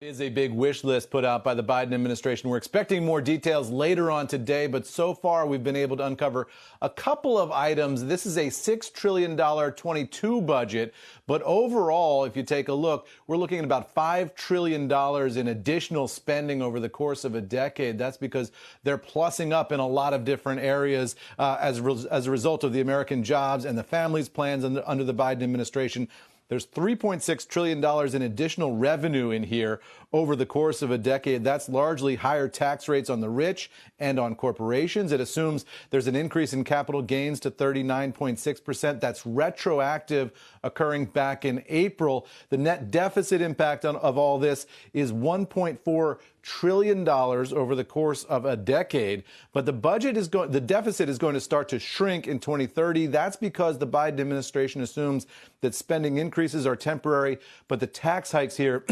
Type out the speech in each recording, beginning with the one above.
Is a big wish list put out by the Biden administration. We're expecting more details later on today, but so far we've been able to uncover a couple of items. This is a $6 trillion 22 budget, but overall, if you take a look, we're looking at about $5 trillion in additional spending over the course of a decade. That's because they're plussing up in a lot of different areas as a result of the American jobs and the families plans under the Biden administration. There's $3.6 trillion in additional revenue in here over the course of a decade. That's largely higher tax rates on the rich and on corporations. It assumes there's an increase in capital gains to 39.6%. That's retroactive, occurring back in April. The net deficit impact of all this is $1.4 trillion over the course of a decade. But the deficit is going to start to shrink in 2030. That's because the Biden administration assumes that spending increases are temporary, but the tax hikes here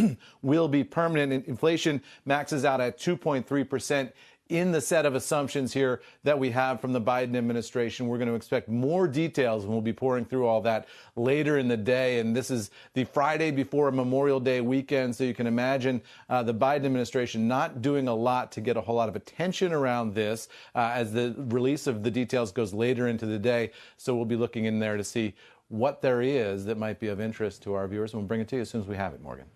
will be permanent. Inflation maxes out at 2.3%. In the set of assumptions here that we have from the Biden administration. We're going to expect more details, and we'll be pouring through all that later in the day. And this is the Friday before a Memorial Day weekend, so you can imagine the Biden administration not doing a lot to get a whole lot of attention around this as the release of the details goes later into the day. So we'll be looking in there to see what there is that might be of interest to our viewers, and we'll bring it to you as soon as we have it, Morgan.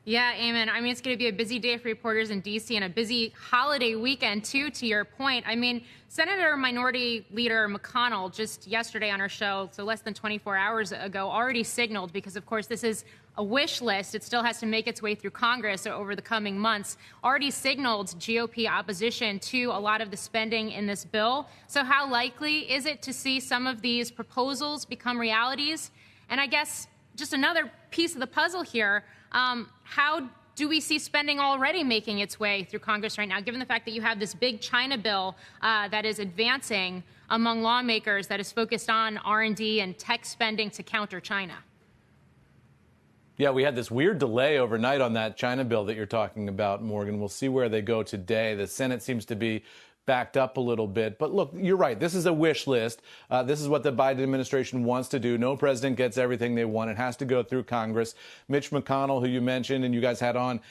Yeah, Eamon. I mean, it's going to be a busy day for reporters in D.C. and a busy holiday weekend, too, to your point. I mean, Senator Minority Leader McConnell just yesterday on our show, so less than 24 hours ago, already signaled, because, of course, this is a wish list. It still has to make its way through Congress over the coming months, already signaled GOP opposition to a lot of the spending in this bill. So how likely is it to see some of these proposals become realities? And I guess just another piece of the puzzle here, how do we see spending already making its way through Congress right now, given the fact that you have this big China bill that is advancing among lawmakers that is focused on R&D and tech spending to counter China? Yeah, we had this weird delay overnight on that China bill that you're talking about, Morgan. We'll see where they go today. The Senate seems to be backed up a little bit. But look, you're right. This is a wish list. This is what the Biden administration wants to do. No president gets everything they want. It has to go through Congress. Mitch McConnell, who you mentioned and you guys had on,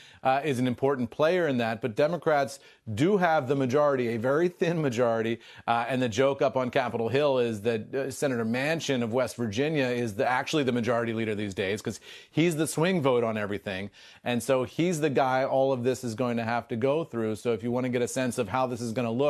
is an important player in that. But Democrats do have the majority, a very thin majority. And the joke up on Capitol Hill is that Senator Manchin of West Virginia is actually the majority leader these days, because he's the swing vote on everything. And so he's the guy all of this is going to have to go through. So if you want to get a sense of how this is going to look,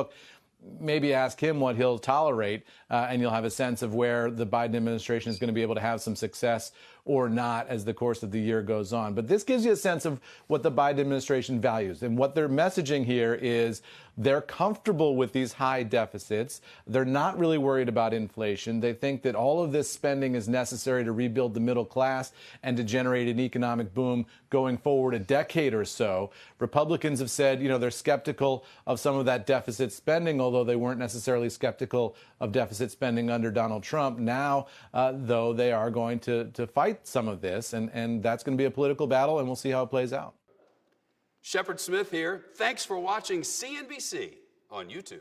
maybe ask him what he'll tolerate, and you'll have a sense of where the Biden administration is going to be able to have some success or not as the course of the year goes on. But this gives you a sense of what the Biden administration values. And what they're messaging here is they're comfortable with these high deficits. They're not really worried about inflation. They think that all of this spending is necessary to rebuild the middle class and to generate an economic boom going forward a decade or so. Republicans have said, they're skeptical of some of that deficit spending, although they weren't necessarily skeptical of deficit spending under Donald Trump. Now, though, they are going to fight some of this, and that's going to be a political battle, and we'll see how it plays out. Shepard Smith here. Thanks for watching CNBC on YouTube.